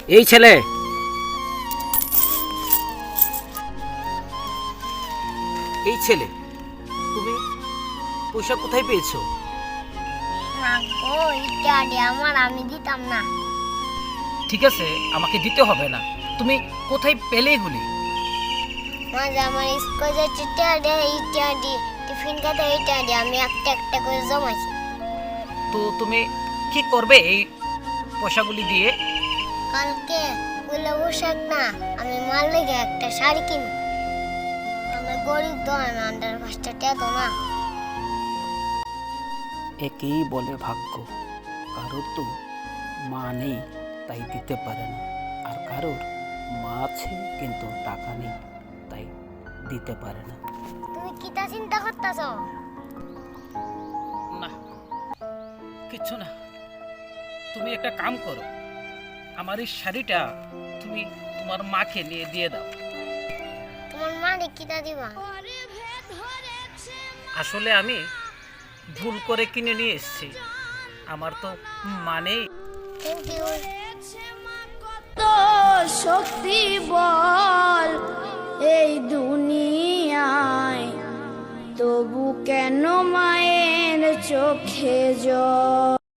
এই ছেলে, এই ছেলে, তুমি পয়সা কোথায় পেয়েছো? না গো, এটা দিয়ে আমার আমি দিতাম না। ঠিক আছে, আমাকে দিতে হবে না। তুমি কোথায় পেলে এগুলি? মাঝে আমার স্কুল যাচ্ছে ইটা দিয়ে টিফিন খাতে এইটা দিয়ে আমি একটা একটা করে জমাইছি। তো তুমি কি করবে এই পয়সাগুলি দিয়ে? কালকে বলে পোশাক না, আমি মার লেগে একটা শাড়ি কিনব। আমরা গরিব তো আন্ডার 5টা টাকা তো না। একেই বলে ভাগ্য। কারোর তো মা নেই, তাই দিতে পারে না, আর কারোর মা আছে কিন্তু টাকা নেই, তাই দিতে পারে না। তুমি কিতা চিন্তা করতেছ? না, কিচ্ছু না। তুমি একটা কাম করো, আমার এই শাড়িটা তুমি তোমার মাকে নিয়ে দিয়ে দাও। তোমার মারে কিতা দিবা? আসলে আমি ভুল করে কিনে নিয়ে এসেছি, আমার তো মা নেই। Thank you. তো শক্তি বল এই দুনিয়ায়, তবু কেন মায়ের চোখে জল?